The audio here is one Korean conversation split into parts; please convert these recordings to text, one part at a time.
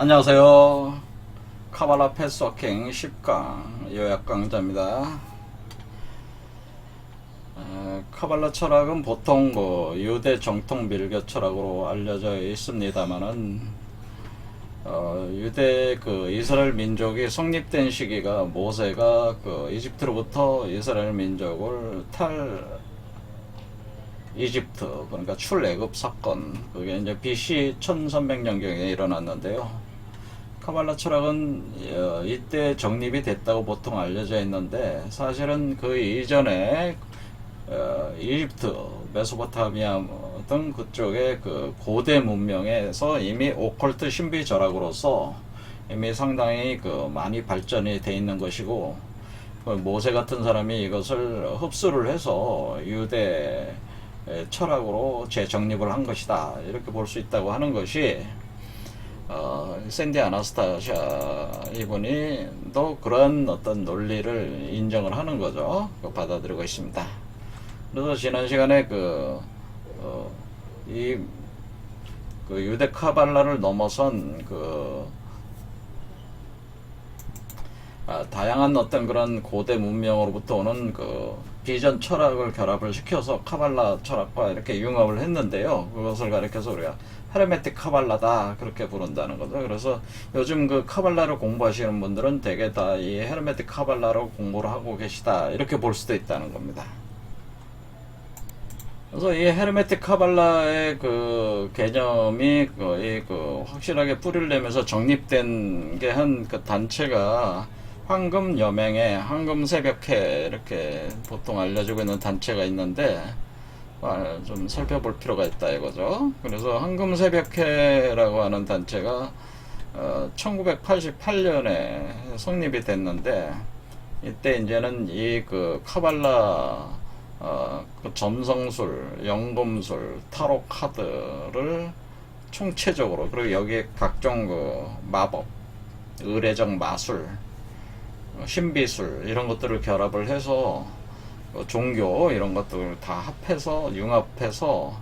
안녕하세요. 카발라 패스워킹 10강 요약 강좌입니다. 카발라 철학은 보통 유대 정통 밀교 철학으로 알려져 있습니다만은 유대 이스라엘 민족이 성립된 시기가 모세가 이집트로부터 이스라엘 민족을 이집트, 그러니까 출애굽 사건, 그게 이제 BC 1300년경에 일어났는데요. 카발라 철학은 이때 정립이 됐다고 보통 알려져 있는데, 사실은 그 이전에 이집트, 메소포타미아 등 그쪽의 고대 문명에서 이미 오컬트 신비 철학으로서 이미 상당히 많이 발전이 돼 있는 것이고, 모세 같은 사람이 이것을 흡수를 해서 유대 철학으로 재정립을 한 것이다, 이렇게 볼 수 있다고 하는 것이 샌디 아나스타샤 이분이 또 그런 어떤 논리를 인정을 하는 거죠. 받아들이고 있습니다. 그래서 지난 시간에 유대 카발라를 넘어선 다양한 어떤 그런 고대 문명으로부터 오는 비전 철학을 결합을 시켜서 카발라 철학과 이렇게 융합을 했는데요. 그것을 가리켜서 우리가 헤르메틱 카발라다, 그렇게 부른다는 거죠. 그래서 요즘 카발라를 공부하시는 분들은 대개 다 이 헤르메틱 카발라로 공부를 하고 계시다, 이렇게 볼 수도 있다는 겁니다. 그래서 이 헤르메틱 카발라의 개념이 확실하게 뿌리를 내면서 정립된 게 한 단체가 황금 여맹회, 황금 새벽회, 이렇게 보통 알려지고 있는 단체가 있는데, 좀 살펴볼 필요가 있다 이거죠. 그래서 황금 새벽회라고 하는 단체가 1988년에 성립이 됐는데, 이때 이제는 이 카발라 점성술, 연금술, 타로 카드를 총체적으로, 그리고 여기에 각종 마법, 의례적 마술, 신비술, 이런 것들을 결합을 해서 종교 이런 것들을 다 합해서 융합해서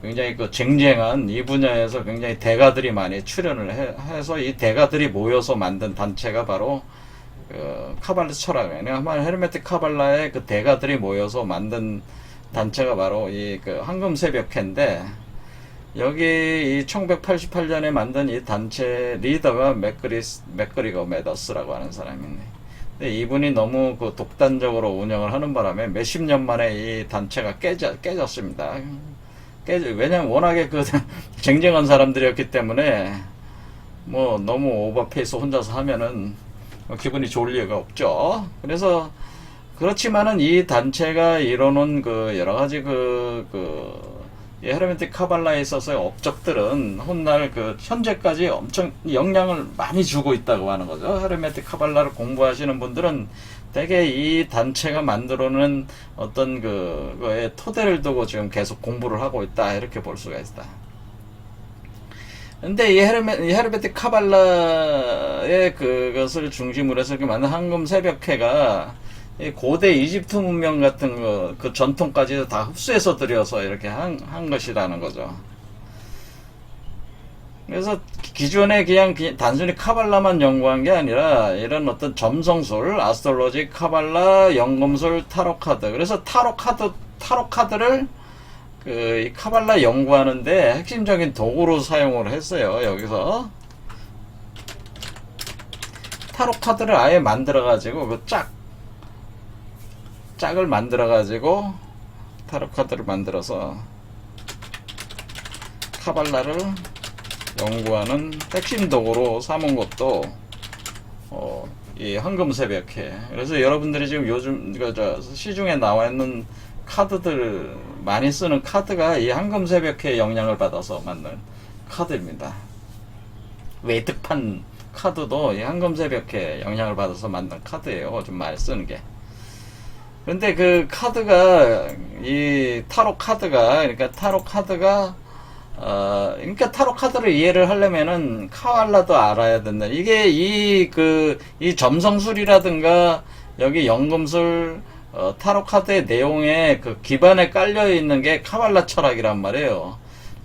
굉장히 쟁쟁한 이 분야에서 굉장히 대가들이 많이 출연을 해서 이 대가들이 모여서 만든 단체가 바로 카발라 철학, 헤르메틱 카발라의 대가들이 모여서 만든 단체가 바로 이 황금 새벽회인데, 여기 이 1988년에 만든 이 단체 리더가 맥그리거 메더스라고 하는 사람이네. 근데 이분이 너무 독단적으로 운영을 하는 바람에 몇십 년 만에 이 단체가 깨졌습니다. 왜냐면 워낙에 쟁쟁한 사람들이었기 때문에 너무 오버페이스 혼자서 하면은 기분이 좋을 리가 없죠. 그래서 그렇지만은 이 단체가 이뤄놓은 여러 가지 이 헤르메틱 카발라에 있어서의 업적들은 훗날 현재까지 엄청 영향을 많이 주고 있다고 하는 거죠. 헤르메틱 카발라를 공부하시는 분들은 대개 이 단체가 만들어낸 어떤 거에 토대를 두고 지금 계속 공부를 하고 있다, 이렇게 볼 수가 있다. 근데 이 헤르메틱 카발라의 그것을 중심으로 해서 만든 황금 새벽회가 이 고대 이집트 문명 같은 그 전통까지 다 흡수해서 들여서 이렇게 한 것이라는 거죠. 그래서 기존에 그냥 단순히 카발라만 연구한 게 아니라 이런 어떤 점성술, 아스트롤로지, 카발라, 연금술, 타로카드. 그래서 타로카드를 이 카발라 연구하는데 핵심적인 도구로 사용을 했어요. 여기서 타로카드를 아예 만들어가지고 짝을 만들어가지고 타로카드를 만들어서 카발라를 연구하는 핵심 도구로 삼은 것도 이 황금 새벽회. 그래서 여러분들이 지금 요즘 시중에 나와 있는 카드들, 많이 쓰는 카드가 이 황금 새벽회의 영향을 받아서 만든 카드입니다. 외특판 카드도 이 황금 새벽회 영향을 받아서 만든 카드예요. 좀 많이 쓰는 게. 근데 카드가, 이 타로 카드가, 그러니까 타로 카드를 이해를 하려면은 카발라도 알아야 된다. 이게 이 점성술이라든가 여기 연금술, 타로 카드의 내용에 기반에 깔려 있는 게 카발라 철학이란 말이에요.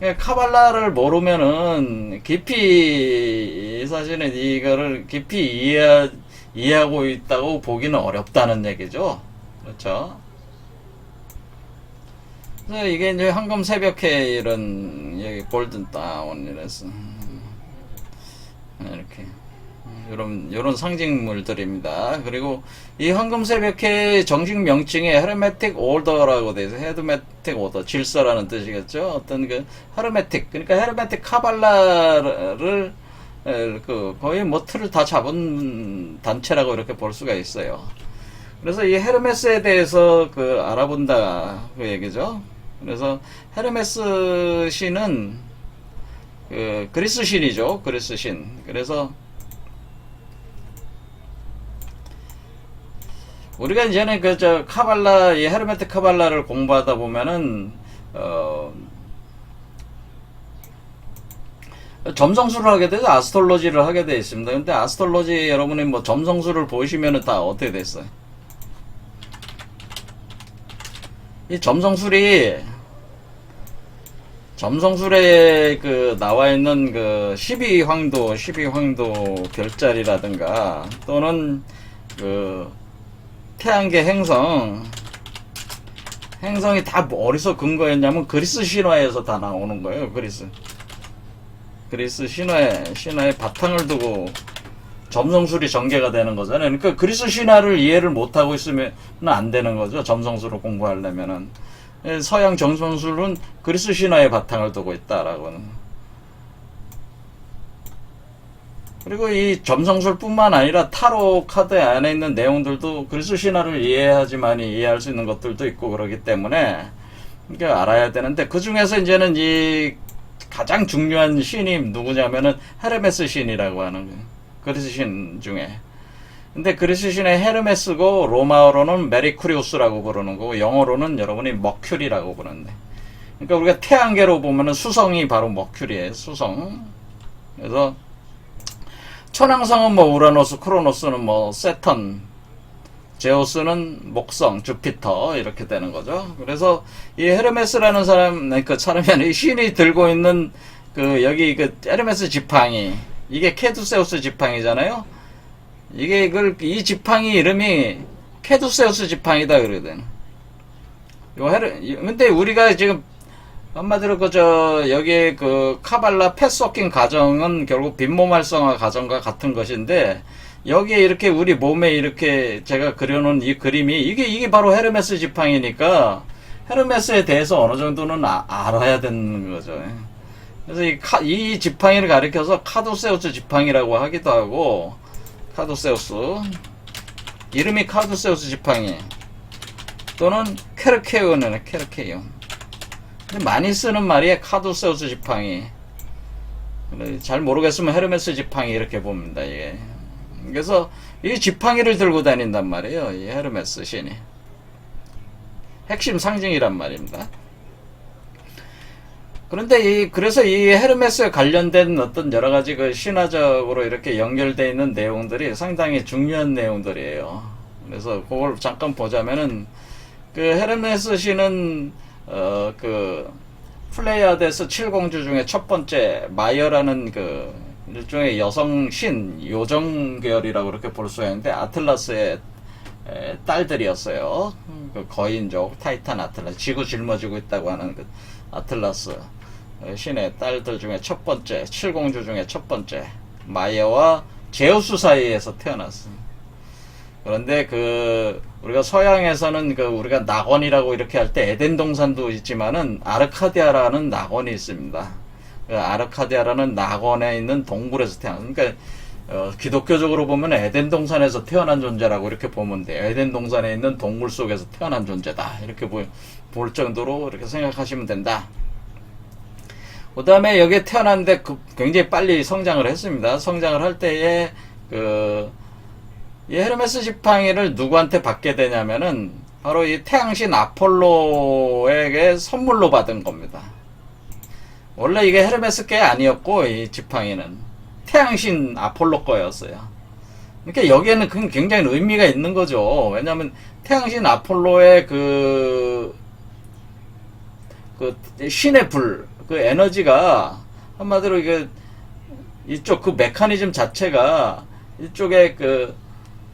카발라를 모르면은 깊이 사실은 이거를 깊이 이해하고 있다고 보기는 어렵다는 얘기죠. 그렇죠? 그래서 이게 이제 황금 새벽해 이런 여기 골든 다운 이래서 이렇게 요런 상징물들입니다. 그리고 이 황금 새벽해 정식 명칭이 헤르메틱 오더라고 돼 있어요. 헤르메틱 오더, 질서라는 뜻이겠죠. 어떤 그 헤르메틱, 그러니까 헤르메틱 카발라를 그 거의 뭐 틀을 다 잡은 단체라고 이렇게 볼 수가 있어요. 그래서 이 헤르메스에 대해서 그 알아본다 그 얘기죠. 그래서 헤르메스 신은 그 그리스 신이죠. 그리스 신. 그래서 우리가 이제는 그 카발라, 이 헤르메틱 카발라를 공부하다 보면은 점성술을 하게 되죠. 아스트롤로지를 하게 되어 있습니다. 근데 아스트롤로지 여러분이 뭐 점성술을 보시면은 다 어떻게 됐어요? 이 점성술에 그 나와 있는 그 12황도 별자리라든가 또는 그 태양계 행성이 다 어디서 근거했냐면 그리스 신화에서 다 나오는 거예요. 그리스 신화의 바탕을 두고 점성술이 전개가 되는 거잖아요. 그러니까 그리스 신화를 이해를 못하고 있으면 안 되는 거죠. 점성술을 공부하려면은. 서양 점성술은 그리스 신화의 바탕을 두고 있다라고는. 그리고 이 점성술뿐만 아니라 타로 카드 안에 있는 내용들도 그리스 신화를 이해하지만이 이해할 수 있는 것들도 있고 그러기 때문에 이게 알아야 되는데, 그 중에서 이제는 이 가장 중요한 신이 누구냐면은 헤르메스 신이라고 하는 거예요. 그리스 신 중에. 근데 그리스 신의 헤르메스고 로마어로는 메리쿠리우스라고 부르는 거고 영어로는 여러분이 머큐리라고 부르는데, 그러니까 우리가 태양계로 보면은 수성이 바로 머큐리예요. 수성. 그래서 천왕성은 뭐 우라노스, 크로노스는 뭐 세턴, 제우스는 목성, 주피터 이렇게 되는 거죠. 그래서 이 헤르메스라는 사람이 이 신이 들고 있는 그 여기 그 헤르메스 지팡이, 이게 케두세우스 지팡이잖아요. 이게 이 지팡이 이름이 케두세우스 지팡이다 그러거든. 근데 우리가 지금 한마디로 여기 그 카발라 패스워킹 과정은 결국 빈몸 활성화 과정과 같은 것인데, 여기에 이렇게 우리 몸에 이렇게 제가 그려놓은 이 그림이 이게 바로 헤르메스 지팡이니까 헤르메스에 대해서 어느 정도는 알아야 되는 거죠. 그래서 이 지팡이를 가리켜서 카두세우스 지팡이라고 하기도 하고, 카두세우스 이름이 카두세우스 지팡이 또는 케르케온이네. 케르케온. 근데 많이 쓰는 말이 카두세우스 지팡이. 잘 모르겠으면 헤르메스 지팡이 이렇게 봅니다. 이게. 그래서 이 지팡이를 들고 다닌단 말이에요. 이 헤르메스 신이 핵심 상징이란 말입니다. 그런데 그래서 이 헤르메스에 관련된 어떤 여러 가지 그 신화적으로 이렇게 연결되어 있는 내용들이 상당히 중요한 내용들이에요. 그래서 그걸 잠깐 보자면은, 그 헤르메스 신은 그 플레이아데스 7공주 중에 첫 번째 마이어라는 그 일종의 여성 신, 요정계열이라고 그렇게 볼 수 있는데, 아틀라스의 딸들이었어요. 그 거인족 타이탄 아틀라스, 지구 짊어지고 있다고 하는 그 아틀라스 신의 딸들 중에 첫 번째, 7공주 중에 첫 번째, 마이어와 제우스 사이에서 태어났어. 그런데 우리가 서양에서는 우리가 낙원이라고 이렇게 할 때 에덴 동산도 있지만은 아르카디아라는 낙원이 있습니다. 그 아르카디아라는 낙원에 있는 동굴에서 태어났어. 그러니까 기독교적으로 보면 에덴 동산에서 태어난 존재라고 이렇게 보면 돼요. 에덴 동산에 있는 동굴 속에서 태어난 존재다. 이렇게 볼 정도로 이렇게 생각하시면 된다. 그 다음에 여기에 태어났는데 굉장히 빨리 성장을 했습니다. 성장을 할 때에 이 헤르메스 지팡이를 누구한테 받게 되냐면은 바로 이 태양신 아폴로에게 선물로 받은 겁니다. 원래 이게 헤르메스 게 아니었고, 이 지팡이는 태양신 아폴로 거였어요. 그러니까 여기에는 굉장히 의미가 있는 거죠. 왜냐하면 태양신 아폴로의 그 신의 불, 그 에너지가 한마디로 이게 이쪽 그 메커니즘 자체가 이쪽에 그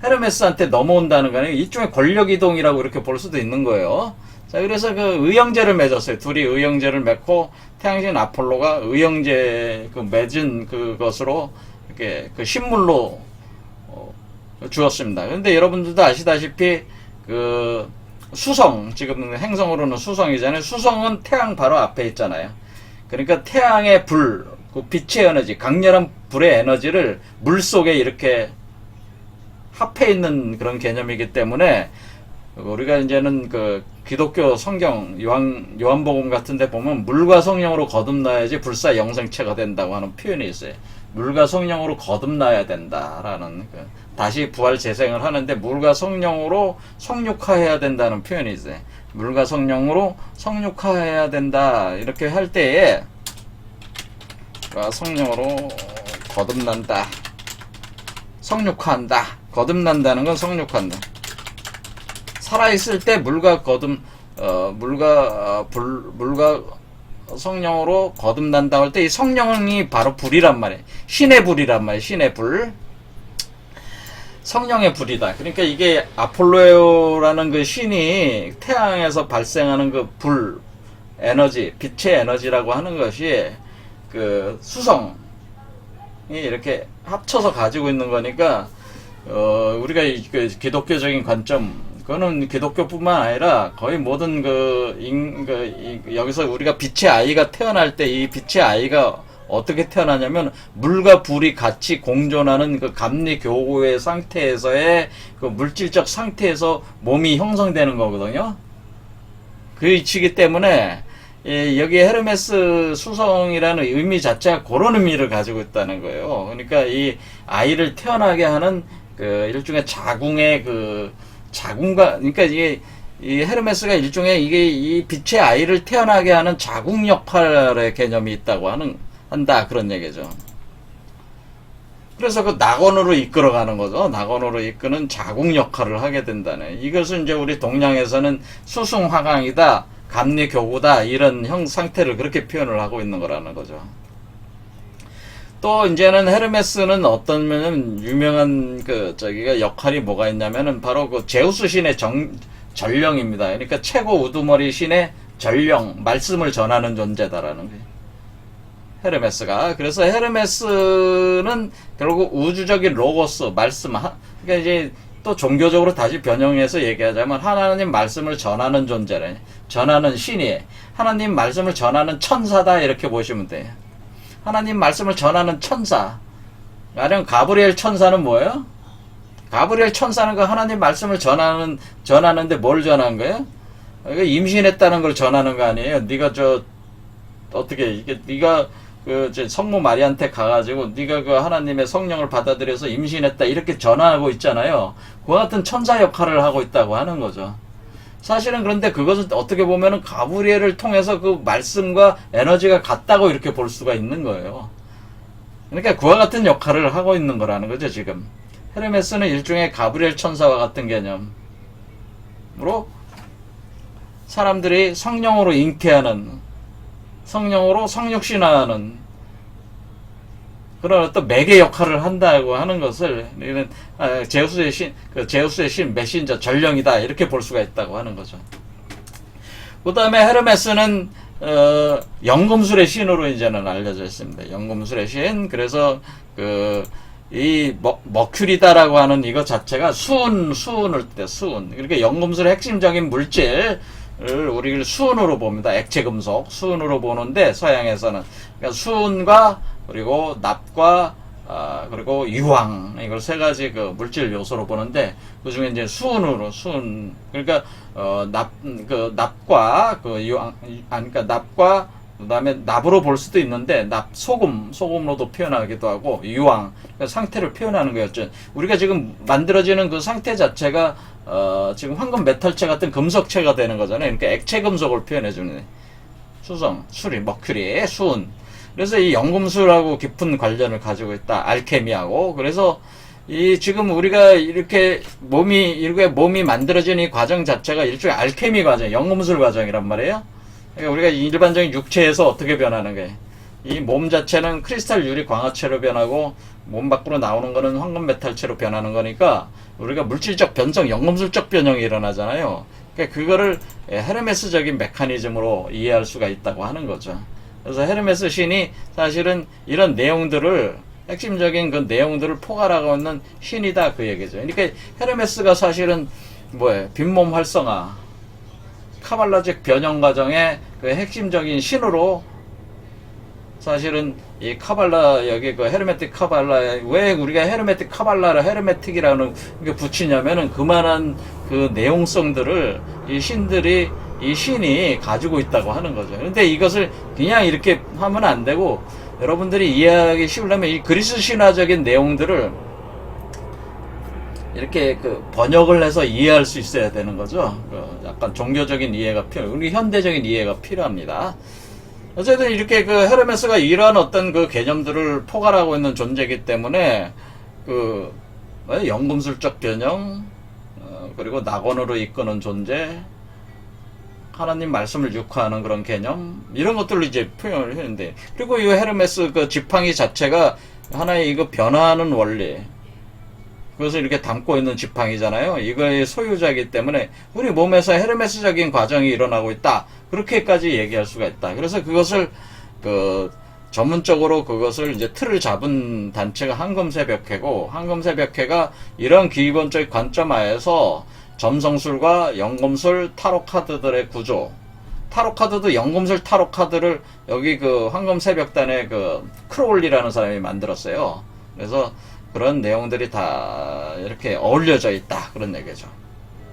헤르메스한테 넘어온다는 거는 이쪽에 권력 이동이라고 이렇게 볼 수도 있는 거예요. 자, 그래서 그 의형제를 맺었어요. 둘이 의형제를 맺고 태양신 아폴로가 의형제 그 맺은 그것으로 이렇게 그 신물로 주었습니다. 그런데 여러분들도 아시다시피 그 수성, 지금 행성으로는 수성이잖아요. 수성은 태양 바로 앞에 있잖아요. 그러니까 태양의 불, 그 빛의 에너지, 강렬한 불의 에너지를 물 속에 이렇게 합해 있는 그런 개념이기 때문에 우리가 이제는 그 기독교 성경 요한복음 같은 데 보면 물과 성령으로 거듭나야지 불사 영생체가 된다고 하는 표현이 있어요. 물과 성령으로 거듭나야 된다라는 다시 부활 재생을 하는데 물과 성령으로 성육화해야 된다는 표현이 있어요. 물과 성령으로 성육화해야 된다 이렇게 할 때에 성령으로 거듭난다, 성육화한다. 거듭난다는 건 성육화한다. 살아있을 때 물과 물과 성령으로 거듭난다고 할 때 이 성령이 바로 불이란 말이에요. 신의 불이란 말이에요. 신의 불. 성령의 불이다. 그러니까 이게 아폴로라는 그 신이 태양에서 발생하는 그 불, 에너지, 빛의 에너지라고 하는 것이 그 수성이 이렇게 합쳐서 가지고 있는 거니까 우리가 그 기독교적인 관점, 그거는 기독교뿐만 아니라 거의 모든 여기서 우리가 빛의 아이가 태어날 때 이 빛의 아이가 어떻게 태어나냐면 물과 불이 같이 공존하는 그 감리교구의 상태에서의 그 물질적 상태에서 몸이 형성되는 거거든요. 그 이치기 때문에 여기 헤르메스 수성이라는 의미 자체가 그런 의미를 가지고 있다는 거예요. 그러니까 이 아이를 태어나게 하는 그 일종의 자궁의 그러니까 이 헤르메스가 일종의 이 빛의 아이를 태어나게 하는 자궁 역할의 개념이 있다고 한다 그런 얘기죠. 그래서 그 낙원으로 이끌어가는 거죠. 낙원으로 이끄는 자궁 역할을 하게 된다네. 이것은 이제 우리 동양에서는 수승화강이다, 감리교구다 이런 상태를 그렇게 표현을 하고 있는 거라는 거죠. 또 이제는 헤르메스는 어떤 면은 유명한 역할이 뭐가 있냐면은 바로 그 제우스 신의 전령입니다. 그러니까 최고 우두머리 신의 전령, 말씀을 전하는 존재다라는 거예요. 헤르메스가. 그래서 헤르메스는 결국 우주적인 로고스, 말씀, 그러니까 이제 또 종교적으로 다시 변형해서 얘기하자면 하나님 말씀을 전하는 존재래. 전하는 신이 하나님 말씀을 전하는 천사다 이렇게 보시면 돼요. 하나님 말씀을 전하는 천사. 가령 가브리엘 천사는 뭐예요? 가브리엘 천사는 그 하나님 말씀을 전하는데 뭘 전한 거예요? 임신했다는 걸 전하는 거 아니에요? 네가 네가 성모 마리한테 가가지고 네가 그 하나님의 성령을 받아들여서 임신했다 이렇게 전하고 있잖아요. 그와 같은 천사 역할을 하고 있다고 하는 거죠. 사실은 그런데 그것은 어떻게 보면은 가브리엘을 통해서 그 말씀과 에너지가 같다고 이렇게 볼 수가 있는 거예요. 그러니까 그와 같은 역할을 하고 있는 거라는 거죠, 지금. 헤르메스는 일종의 가브리엘 천사와 같은 개념으로 사람들이 성령으로 잉태하는, 성령으로 성육신하는 그런 어떤 매개 역할을 한다고 하는 것을 이런 제우스의 신 메신저 전령이다 이렇게 볼 수가 있다고 하는 거죠. 그 다음에 헤르메스는 연금술의 신으로 이제는 알려져 있습니다. 연금술의 신. 그래서 이 머큐리다라고 하는 이것 자체가 수은을 때 수은. 그러니까 연금술의 핵심적인 물질 우리를 수은으로 봅니다. 액체 금속 수은으로 보는데 서양에서는 그러니까 수은과 그리고 납과 그리고 유황 이걸 세 가지 그 물질 요소로 보는데 그 중에 이제 수은 그러니까 납과 그 유황 그러니까 납과 그다음에 납으로 볼 수도 있는데 소금으로도 표현하기도 하고 유황 그러니까 상태를 표현하는 거였죠. 우리가 지금 만들어지는 그 상태 자체가 지금 황금 메탈체 같은 금속체가 되는 거잖아요. 그러니까 액체 금속을 표현해 주는 수성, 수리, 머큐리, 수은. 그래서 이 연금술하고 깊은 관련을 가지고 있다. 알케미하고. 그래서 이 지금 우리가 이렇게 몸이 만들어진 이 과정 자체가 일종의 알케미 과정, 연금술 과정이란 말이에요. 그러니까 우리가 일반적인 육체에서 어떻게 변하는 거예요? 이 몸 자체는 크리스탈 유리 광화체로 변하고 몸 밖으로 나오는 거는 황금 메탈체로 변하는 거니까 우리가 물질적 변성, 연금술적 변형이 일어나잖아요. 그러니까 그거를 헤르메스적인 메커니즘으로 이해할 수가 있다고 하는 거죠. 그래서 헤르메스 신이 사실은 이런 내용들을 핵심적인 그 내용들을 포괄하고 있는 신이다 그 얘기죠. 그러니까 헤르메스가 사실은 뭐예요? 빈몸 활성화, 카발라적 변형 과정의 그 핵심적인 신으로 사실은 이 카발라 여기 그 헤르메틱 카발라에 왜 우리가 헤르메틱 카발라를 헤르메틱이라는 게 붙이냐면은 그만한 그 내용성들을 이 신들이 이 신이 가지고 있다고 하는 거죠. 그런데 이것을 그냥 이렇게 하면 안 되고 여러분들이 이해하기 쉬우려면 이 그리스 신화적인 내용들을 이렇게 그 번역을 해서 이해할 수 있어야 되는 거죠. 그 약간 종교적인 이해가 우리 현대적인 이해가 필요합니다. 어쨌든 이렇게 그 헤르메스가 이러한 어떤 그 개념들을 포괄하고 있는 존재이기 때문에 그 연금술적 변형 그리고 낙원으로 이끄는 존재 하나님 말씀을 육화하는 그런 개념 이런 것들로 이제 표현을 했는데 그리고 이 헤르메스 그 지팡이 자체가 하나의 이거 변화하는 원리 그것을 이렇게 담고 있는 지팡이잖아요. 이거의 소유자이기 때문에 우리 몸에서 헤르메스적인 과정이 일어나고 있다. 그렇게까지 얘기할 수가 있다. 그래서 그것을 그 전문적으로 그것을 이제 틀을 잡은 단체가 황금새벽회고 황금새벽회가 이런 기본적인 관점 하에서 점성술과 연금술 타로 카드들의 구조 타로 카드도 연금술 타로 카드를 여기 그 황금새벽단의 그 크롤리라는 사람이 만들었어요. 그래서 그런 내용들이 다 이렇게 어울려져 있다 그런 얘기죠.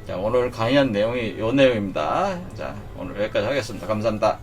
자, 오늘 강의한 내용이 요 내용입니다. 자, 오늘 여기까지 하겠습니다. 감사합니다.